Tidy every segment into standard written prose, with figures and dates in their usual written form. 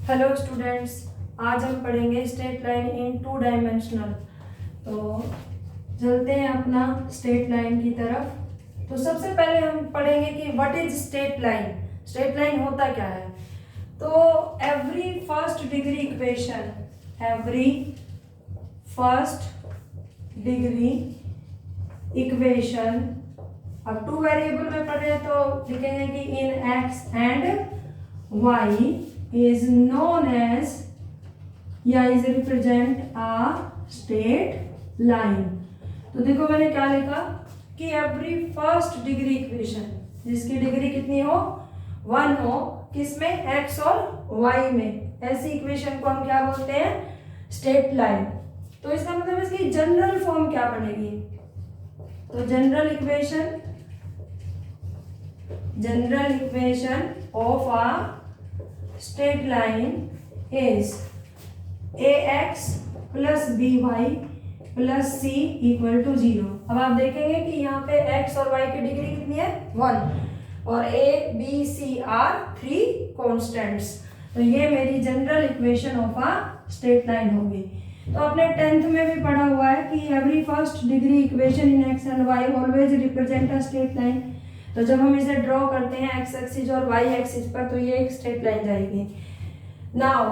Hello students, आज हम पढ़ेंगे स्ट्रेट लाइन इन 2 डायमेंशनल। तो चलते हैं अपना स्ट्रेट लाइन की तरफ। तो सबसे पहले हम पढ़ेंगे कि what is straight line. Straight line होता क्या है। तो एवरी फर्स्ट डिग्री इक्वेशन, अब 2 वेरिएबल में पढ़ रहे हैं तो लिखेंगे कि in x and y is known as या is represent a straight line। तो देखो मैंने क्या लिखा कि एवरी फर्स्ट डिग्री इक्वेशन जिसकी डिग्री कितनी हो 1 हो, किसमें x और y में, ऐसी इक्वेशन को हम क्या बोलते हैं स्ट्रेट लाइन। तो इसका मतलब इसकी जनरल फॉर्म क्या बनेगी। तो general equation of a straight line is ax plus by plus c equal to 0। अब आप देखेंगे कि यहाँ पे x और y की डिग्री कितनी है 1 और a b c are 3 constants. तो ये मेरी general equation of a straight line होगी। तो आपने 10th में भी पढ़ा हुआ है कि every first degree equation in x and y always represent a straight line. तो जब हम इसे ड्रॉ करते हैं एक्स एक्सिस और वाई एक्सिस पर तो ये एक स्ट्रेट लाइन जाएगी। नाउ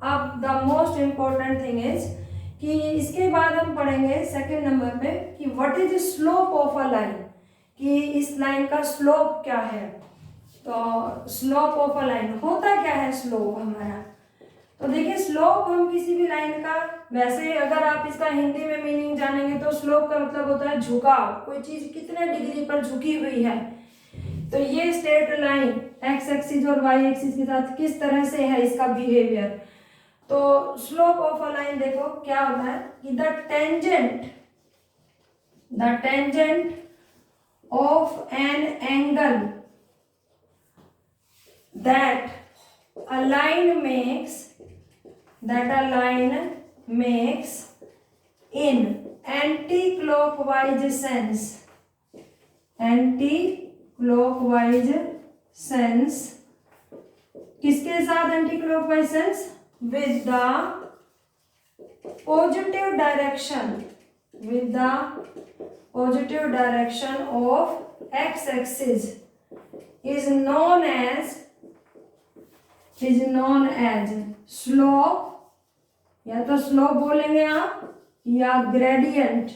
अब the most important thing is कि इसके बाद हम पढ़ेंगे सेकंड नंबर पे कि what is slope of a line, कि इस लाइन का स्लोप क्या है। तो स्लोप ऑफ अ लाइन होता क्या है स्लोप हमारा। तो देखिए स्लोप हम किसी भी लाइन का, वैसे अगर आप इसका हिंदी में मीनिंग जानेंगे तो स्लोप का मतलब होता है झुकाव, कोई चीज कितने डिग्री पर झुकी हुई है। तो ये स्ट्रेट लाइन एक्स एक्सिस और वाई एक्सिस के साथ किस तरह से है इसका बिहेवियर। तो स्लोप ऑफ अ लाइन देखो क्या होता है कि the tangent of an angle that a line makes in anti-clockwise sense किसके साथ anti-clockwise sense with the positive direction of x-axis is known as slope, या तो स्लोप बोलेंगे आप या ग्रेडियंट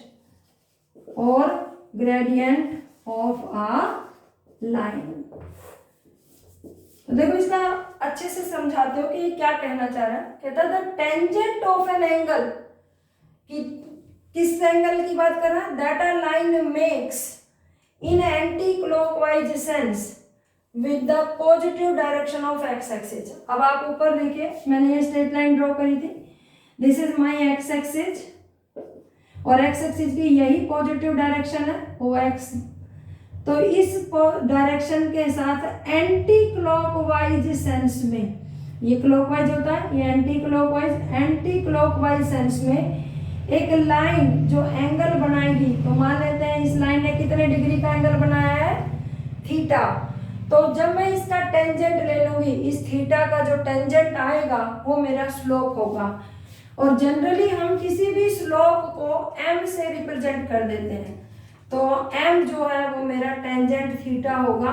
ऑफ आ लाइन। तो देखो इसका अच्छे से समझाते हो कि ये क्या कहना चाह रहा है। कहता है the tangent of an angle, कि किस एंगल की बात कर रहा है, that a line makes in anti clockwise sense with the positive direction of x axis। अब आप ऊपर देखिए मैंने ये स्ट्रेट लाइन ड्रॉ करी थी, this is my x axis और x एक्सिस की यही पॉजिटिव डायरेक्शन है ओ x। तो इस डायरेक्शन के साथ एंटी क्लॉकवाइज सेंस में, ये क्लॉकवाइज होता है ये एंटी क्लॉकवाइज सेंस में एक लाइन जो एंगल बनाएगी। तो मान लेते हैं इस लाइन ने कितने डिग्री का एंगल बनाया है थीटा। तो जब मैं इसका टेंजेंट ले लूंगी, इस थीटा का जो टेंजेंट आएगा वो मेरा स्लोप होगा। और जनरली हम किसी भी स्लोप को m से रिप्रेजेंट कर देते हैं। तो m जो है वो मेरा टेंजेंट थीटा होगा।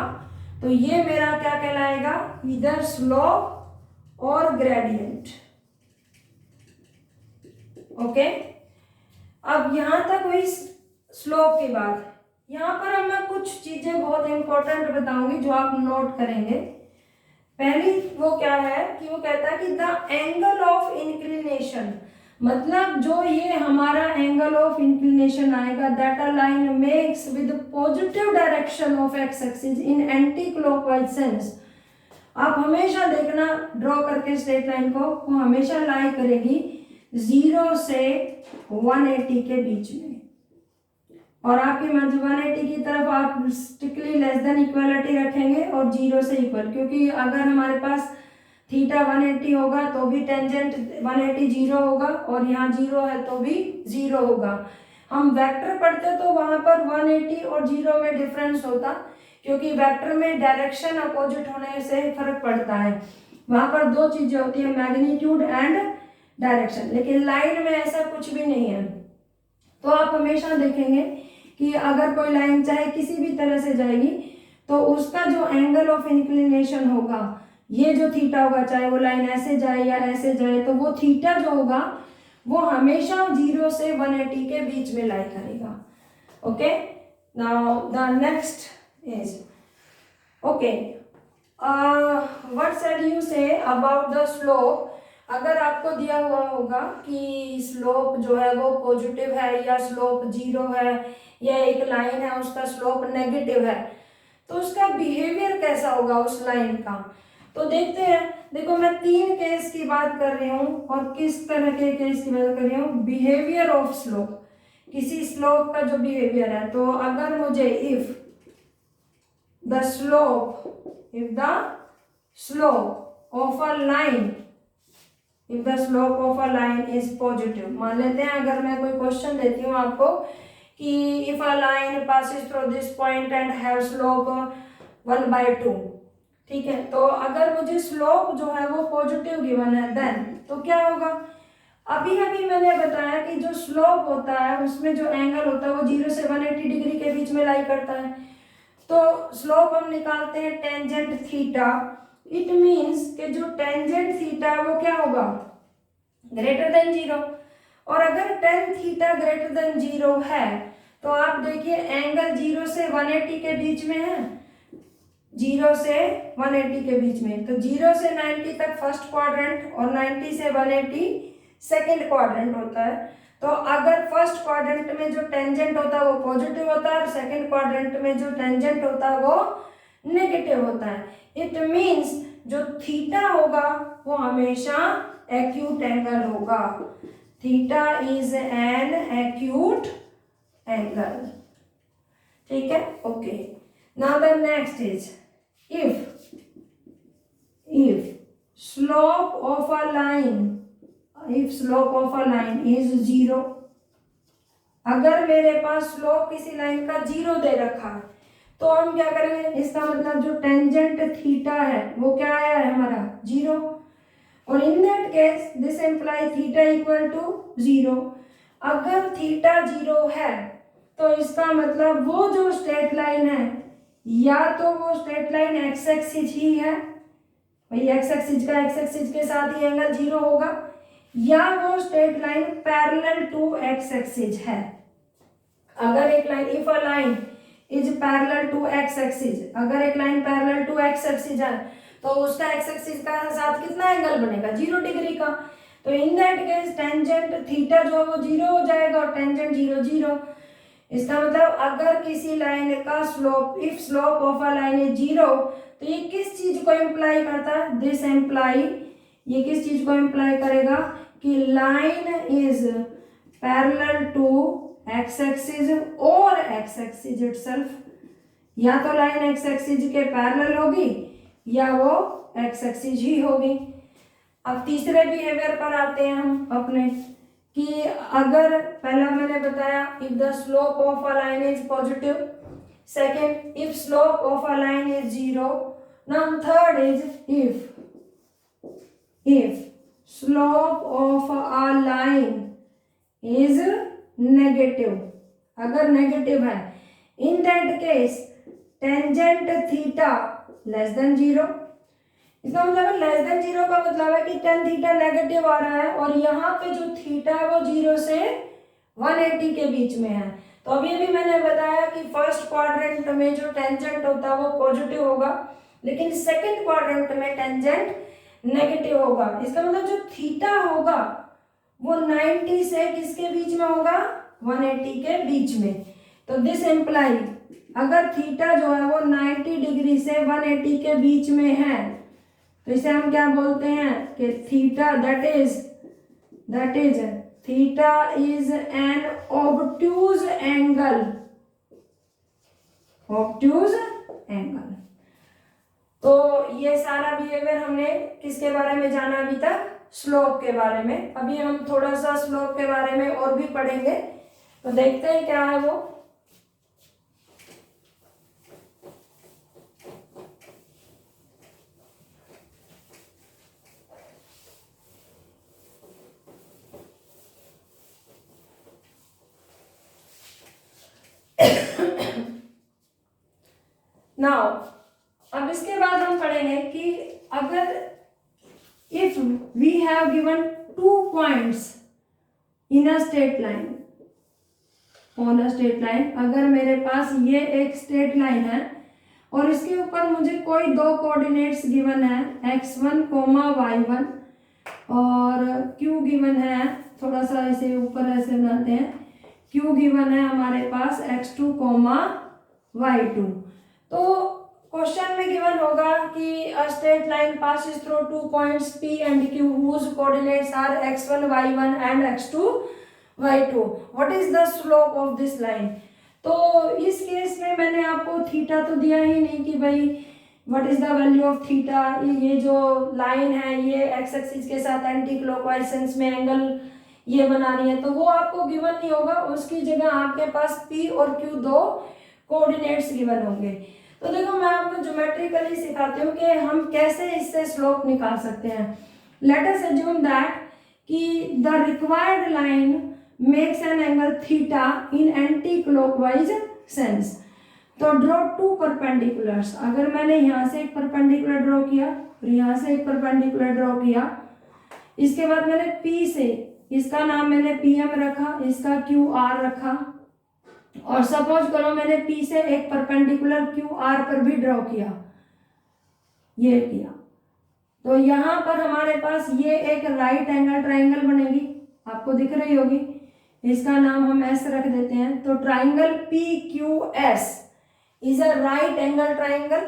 तो ये मेरा क्या कहलाएगा, इधर स्लोप और ग्रेडियंट। ओके, अब यहां तक हुई स्लोप की बात। यहाँ पर अब मैं कुछ चीजें बहुत इंपॉर्टेंट बताऊंगी जो आप नोट करेंगे। पहली वो क्या है कि वो कहता है कि द एंगल ऑफ इंक्लिनेशन, मतलब जो ये हमारा एंगल ऑफ इंक्लिनेशन आएगा that a line makes with positive direction of x axis in anti clockwise sense. आप हमेशा देखना ड्रॉ करके स्ट्रेट लाइन को, वो हमेशा लाई करेगी 0 से 180 के बीच में। और आपकी मर्जी 180 की तरफ आप स्ट्रिक्टली लेस देन इक्वलिटी रखेंगे और 0 से इक्वल, क्योंकि अगर हमारे पास थीटा 180 होगा तो भी टेंजेंट 180 0 होगा और यहाँ 0 है तो भी 0 होगा। हम वेक्टर पढ़ते तो वहां पर 180 और 0 में डिफरेंस होता, क्योंकि वेक्टर में डायरेक्शन अपोजिट होने से फर्क पड़ता है। वहां पर दो चीजें होती है, मैग्नीट्यूड एंड डायरेक्शन, लेकिन लाइन में ऐसा कुछ भी नहीं है। तो आप हमेशा देखेंगे कि अगर कोई लाइन चाहे किसी भी तरह से जाएगी तो उसका जो एंगल ऑफ इंक्लिनेशन होगा, ये जो थीटा होगा, चाहे वो लाइन ऐसे जाए या ऐसे जाए, तो वो थीटा जो होगा वो हमेशा 0 से 180 के बीच में लाई करेगा। Okay, now the next is okay, what said you say about the slope. अगर आपको दिया हुआ होगा कि स्लोप जो है वो पॉजिटिव है या स्लोप 0 है या एक लाइन है उसका स्लोप नेगेटिव है, तो उसका बिहेवियर कैसा होगा उस लाइन का। तो देखते हैं। देखो मैं 3 केस की बात कर रही हूँ, और किस तरह के केस की बात कर रही हूँ, बिहेवियर ऑफ स्लोप, किसी स्लोप का जो बिहेवियर है। तो अगर मुझे if the slope of a line, if the slope of a line is positive, मान लेते हैं अगर मैं कोई क्वेश्चन देती हूँ आपको कि if a line passes through this point and have slope 1/2, ठीक है, तो अगर मुझे स्लोप जो है वो पॉजिटिव गिवन है देन तो क्या होगा। अभी अभी मैंने बताया कि जो स्लोप होता है उसमें जो एंगल होता है वो 0 से 180 डिग्री के बीच में लाई करता है। तो स्लोप हम निकालते हैं टेंजेंट थीटा। इट मीन्स कि जो टेंजेंट थीटा है वो क्या होगा, ग्रेटर देन 0। और अगर टेन थीटा ग्रेटर देन 0 है तो आप देखिए एंगल 0 से 180 के बीच में है, 0 से 180 के बीच में। तो 0 से 90 तक फर्स्ट क्वाड्रेंट और 90 से 180 सेकेंड क्वाड्रेंट होता है। तो अगर फर्स्ट क्वाड्रेंट में जो टेंजेंट होता है वो पॉजिटिव होता है और सेकेंड क्वाड्रेंट में जो टेंजेंट होता है वो नेगेटिव होता है। इट मीन्स जो थीटा होगा वो हमेशा एक्यूट एंगल होगा। Theta is an acute angle, ठीक है। Okay, now the next is if slope of a line is 0। अगर मेरे पास स्लोप किसी लाइन का 0 दे रखा है तो हम क्या करेंगे, इसका मतलब जो टेंजेंट थीटा है वो क्या आया है हमारा 0, और in that case this imply theta equal to 0। अगर थीटा 0 है तो इसका मतलब वो जो स्ट्रेट लाइन है, या तो वो स्ट्रेट लाइन एक्स एक्सिस ही है, भाई एक्स एक्सिस के साथ ही एंगल 0 होगा, या वो straight line parallel to x axis है। अगर एक line if a line is parallel to x axis, अगर एक line parallel to x axis है तो उसका एक्स एक्सिस का साथ कितना एंगल बनेगा, 0 डिग्री का। तो इन दैट केस टेंजेंट थीटा जो है वो 0 हो जाएगा और टेंजेंट 0 0। इसका मतलब अगर किसी लाइन का slope, if slope of a line is 0, तो ये किस चीज को इम्प्लाई करता है, दिस इम्प्लाई, ये किस चीज को इम्प्लाई करेगा कि line is parallel to x axis और एक्स एक्सिस इटसेल्फ, या तो लाइन एक्स एक्सिस के पैरेलल होगी या वो एक्स एक्सिस ही होगी। अब तीसरे बिहेवियर पर आते हैं हम अपने, कि अगर पहला मैंने बताया if the slope of a line is positive, second if slope of a line is 0, now third is if slope of a line is negative. अगर नेगेटिव है, इन that case tangent theta less than 0। इसका मतलब less than 0 का मतलब है कि tan theta negative आ रहा है और यहाँ पे जो थीटा है वो 0 से 180 के बीच में है। तो अभी अभी मैंने बताया कि फर्स्ट क्वाड्रेंट में जो टेंजेंट होता है वो पॉजिटिव होगा, लेकिन सेकंड क्वाड्रेंट में टेंजेंट नेगेटिव होगा। इसका मतलब जो थीटा होगा वो 90 से किसके बीच में होगा, 180 के बीच में। तो दिस इम्प्लाई अगर थीटा जो है वो 90 डिग्री से 180 के बीच में है तो इसे हम क्या बोलते हैं कि theta that is theta is an obtuse angle, तो ये सारा बिहेवियर हमने किसके बारे में जाना अभी तक, स्लोप के बारे में। अभी हम थोड़ा सा स्लोप के बारे में और भी पढ़ेंगे, तो देखते हैं क्या है वो। we have given 2 points in a straight line, on a straight line, अगर मेरे पास ये एक स्ट्रेट लाइन है और इसके ऊपर मुझे कोई 2 कोऑर्डिनेट्स गिवन है x1, y1 और q गिवन है, थोड़ा सा इसे ऊपर ऐसे बनाते हैं, q गिवन है हमारे पास x2, y2। तो क्वेश्चन में गिवन होगा कि a straight line passes through 2 points p and q whose coordinates are x1, y1 and x2, y2, what is the slope of this line। तो इस केस में मैंने आपको थीटा तो दिया ही नहीं कि भाई what is the value of theta, ये जो लाइन है ये एक्स एक्सिस के साथ एंटी क्लॉकवाइज सेंस में एंगल ये बना रही है, तो वो आपको गिवन नहीं होगा, उसकी जगह आपके पास p और q 2 कोऑर्डिनेट्स गिवन होंगे। तो देखो मैं आपको ज्योमेट्रिकली सिखाती हूँ कि हम कैसे इससे स्लोप निकाल सकते हैं। लेट अस अज्यूम दैट कि the required line makes an angle theta in anti clockwise sense. तो ड्रॉ 2 परपेंडिकुलर्स, अगर मैंने यहाँ से एक परपेंडिकुलर ड्रॉ किया और यहाँ से एक परपेंडिकुलर ड्रॉ किया, इसके बाद मैंने P से, इसका नाम मैंने PM रखा, इसका QR रखा, और सपोज करो मैंने P से एक परपेंडिकुलर QR पर भी ड्रॉ किया, ये किया, तो यहाँ पर हमारे पास ये एक राइट एंगल ट्राइंगल बनेगी, आपको दिख रही होगी, इसका नाम हम S रख देते हैं। तो triangle PQS is a right angle triangle,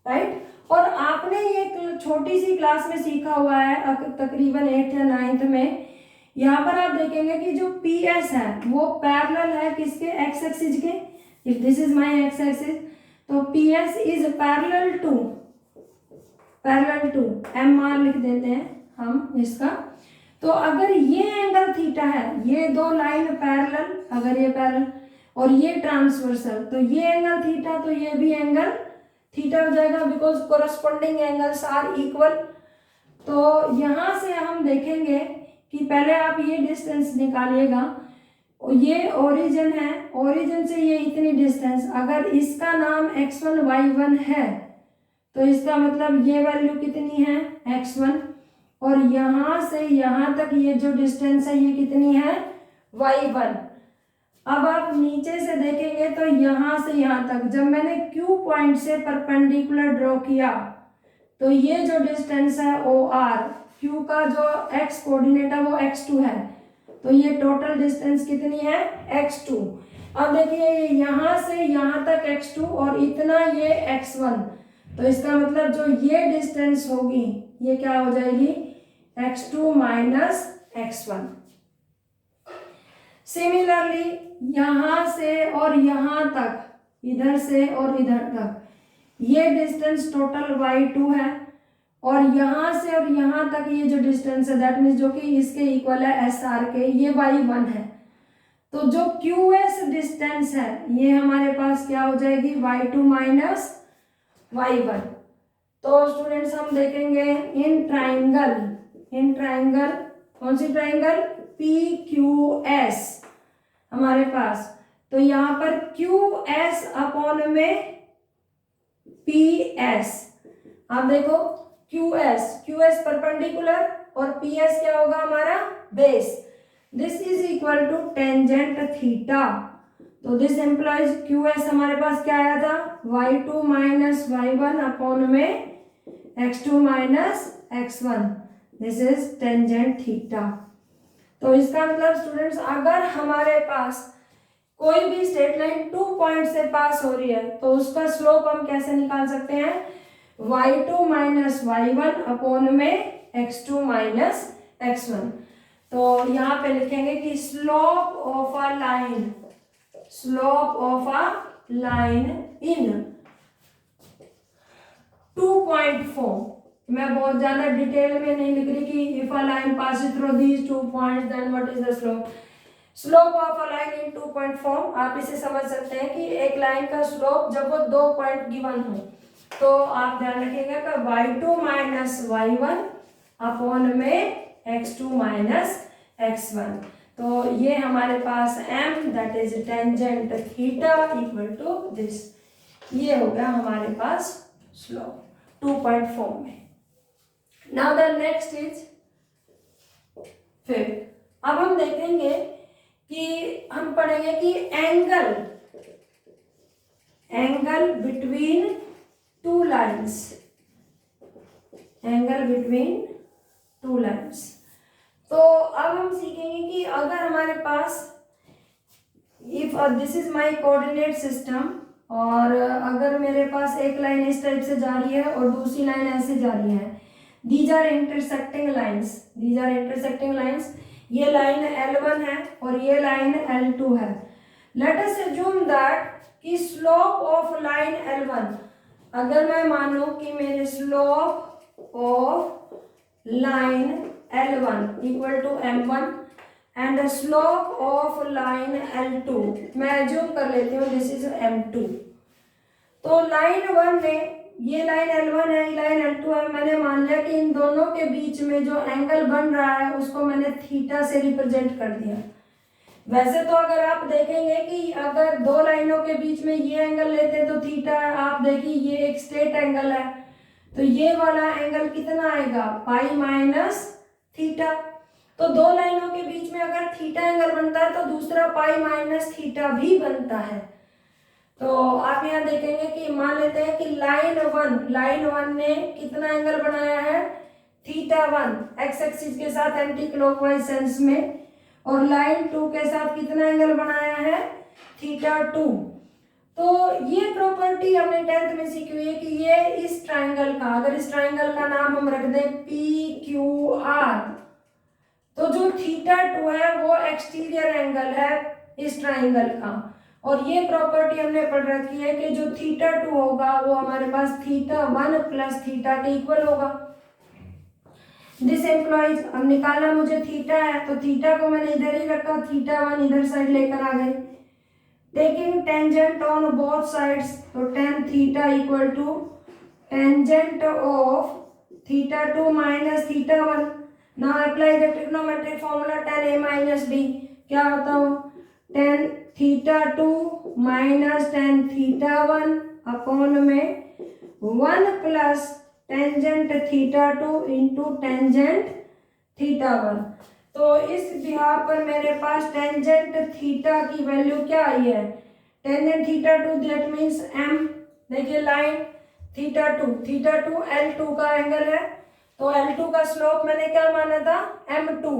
right. और आपने ये छोटी सी क्लास में सीखा हुआ है तकरीबन 8th या 9th में, यहाँ पर आप देखेंगे कि जो PS है वो पैरेलल है किसके, एक्स एक्सिस के। If this is my x axis तो PS is parallel to MR लिख देते हैं हम इसका। तो अगर ये एंगल थीटा है, ये 2 लाइन पैरेलल, अगर ये पैरेलल और ये ट्रांसवर्सल, तो ये एंगल थीटा तो ये भी एंगल थीटा हो जाएगा, because corresponding angles are equal. तो यहाँ से हम देखेंगे कि पहले आप ये डिस्टेंस निकालिएगा, ये ओरिजिन है, ओरिजिन से ये इतनी डिस्टेंस, अगर इसका नाम x1 y1 है तो इसका मतलब ये वैल्यू कितनी है x1, और यहाँ से यहाँ तक ये जो डिस्टेंस है ये कितनी है y1। अब आप नीचे से देखेंगे तो यहाँ से यहाँ तक जब मैंने Q पॉइंट से परपेंडिकुलर ड्रॉ किया तो ये जो डिस्टेंस है OR, Q का जो x कोऑर्डिनेट है वो x2 है, तो ये टोटल डिस्टेंस कितनी है x2। अब देखिए यहाँ से यहाँ तक x2 और इतना ये x1, तो इसका मतलब जो ये डिस्टेंस होगी ये क्या हो जाएगी x2 माइनस x1। सिमिलरली यहाँ से और यहाँ तक, इधर से और इधर तक ये डिस्टेंस टोटल y2 है, और यहाँ से और यहाँ तक ये जो डिस्टेंस है दैट मीन्स जो कि इसके इक्वल है SR के, ये y1 है। तो जो QS डिस्टेंस है ये हमारे पास क्या हो जाएगी y2 माइनस y1। तो स्टूडेंट्स हम देखेंगे इन ट्राइंगल कौन सी ट्राइंगल PQS हमारे पास, तो यहाँ पर QS अपॉन में PS, आप देखो QS परपेंडिकुलर और PS क्या होगा हमारा base, this is equal to tangent theta. तो दिस एम्प्लॉइज QS हमारे पास क्या आया था y2 माइनस y1 अपॉन में x2 minus x1, this is tangent theta. तो इसका मतलब स्टूडेंट्स अगर हमारे पास कोई भी स्ट्रेट लाइन 2 पॉइंट से पास हो रही है तो उसका स्लोप हम कैसे निकाल सकते हैं, y2 माइनस y1 अपॉन में x2 माइनस x1। तो यहाँ पे लिखेंगे कि slope of a line in 2 point form. मैं बहुत ज्यादा डिटेल में नहीं लिख रही कि if a line passes through these 2 points then what is the slope of a line in 2 point form. आप इसे समझ सकते हैं कि एक लाइन का स्लोप जब वो 2 पॉइंट गिवन हो तो आप ध्यान रखिएगा कि y2 माइनस y1 अपॉन में x2 माइनस x1। तो ये हमारे पास m that is tangent theta equal to this, ये हो गया हमारे पास स्लोप 2 पॉइंट फॉर्म में। नाउ द नेक्स्ट इज फिर अब हम देखेंगे कि हम पढ़ेंगे कि angle between two lines, angle between two lines. तो अब हम सीखेंगे कि अगर हमारे पास if this is my coordinate system और अगर मेरे पास एक लाइन इस टाइप से जा रही है और दूसरी लाइन ऐसे जा रही है, these are intersecting lines, these are intersecting lines. ये लाइन L1 है और ये लाइन L2 है। लेट अस अज्यूम दैट कि स्लोप ऑफ लाइन L1, अगर मैं मानूं कि मेरे slope of line L1 equal to M1 and slope of line L2, मैं अज्यूम कर लेती हूँ दिस इज M2। तो लाइन 1 में ये लाइन L1 है, ये लाइन L2 है, मैंने मान लिया कि इन दोनों के बीच में जो एंगल बन रहा है उसको मैंने थीटा से रिप्रेजेंट कर दिया। वैसे तो अगर आप देखेंगे कि अगर दो लाइनों के बीच में ये एंगल लेते हैं तो थीटा है, आप देखिए ये एक स्ट्रेट एंगल है, तो ये वाला एंगल कितना आएगा, पाई माइनस थीटा। तो दो लाइनों के बीच में अगर थीटा एंगल बनता है तो दूसरा पाई माइनस थीटा भी बनता है। तो आप यहाँ देखेंगे कि मान लेते हैं कि लाइन वन ने कितना एंगल बनाया है, थीटा 1 एक्स एक्सिस के साथ एंटी क्लॉकवाइज सेंस में, और लाइन 2 के साथ कितना एंगल बनाया है, थीटा 2। तो ये प्रॉपर्टी हमने 10th में सीखी हुई है कि ये इस ट्राइंगल का, अगर इस ट्राइंगल का नाम हम रख दें PQR, तो जो थीटा 2 है वो एक्सटीरियर एंगल है इस ट्राइंगल का। और ये प्रॉपर्टी हमने पढ़ रखी है कि जो थीटा 2 होगा वो हमारे पास थीटा 1 प्लस थीटा के इक्वल होगा। दिस एम्प्लॉइज, अब निकालना मुझे थीटा है तो थीटा को मैंने इधर ही रखा, थीटा 1 इधर साइड लेकर आ गई। Taking tangent on both sides, तो tan theta equal to tangent of theta 2 minus theta 1। Now apply the trigonometric formula tan a minus b। क्या होता हो, tan theta 2 minus tan theta 1 upon में 1 plus tangent theta 2 into tangent theta 1। तो इस बिहार पर मेरे पास टेंजेंट थीटा की वैल्यू क्या आई है, tangent theta 2 that means m। देखिए लाइन थीटा 2 L2 का एंगल है, तो L2 का स्लोप मैंने क्या माना था, M2।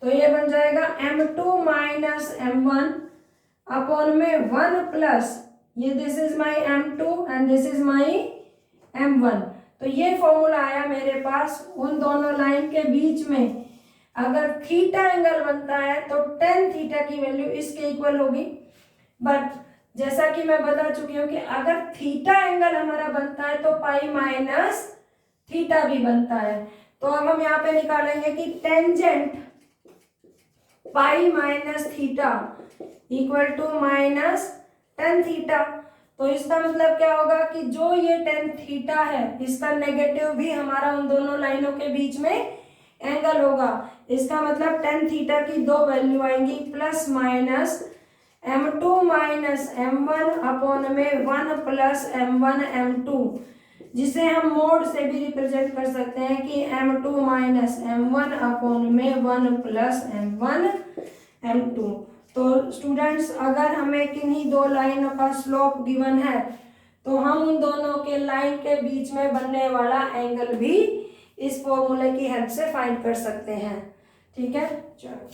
तो ये बन जाएगा M2 माइनस M1 अपॉन में 1 प्लस ये this is my M2 and this is my M1। तो ये फॉर्मूला आया मेरे पास उन दोनों लाइन के बीच में अगर थीटा एंगल बनता है तो tan थीटा की वैल्यू इसके इक्वल होगी। बट जैसा कि मैं बता चुकी हूँ कि अगर थीटा एंगल हमारा बनता है तो पाई माइनस थीटा भी बनता है। तो अब हम यहाँ पे निकालेंगे कि tangent pi minus theta equal to minus tan theta. तो इसका मतलब क्या होगा कि जो ये tan थीटा है इसका नेगेटिव भी हमारा उन दोनों लाइनों के बीच में एंगल होगा। इसका मतलब tan थीटा की दो वैल्यू आएंगी, plus minus M2 minus M1 upon में 1 प्लस M1 M2, जिसे हम मोड से भी रिप्रेजेंट कर सकते हैं कि M2 माइनस M1 अपॉन में 1 प्लस M1 M2। तो स्टूडेंट्स अगर हमें किन्हीं दो लाइनों का स्लोप गिवन है तो हम उन दोनों के लाइन के बीच में बनने वाला एंगल भी इस फॉर्मूले की हेल्प से फाइंड कर सकते हैं। ठीक है, चलो।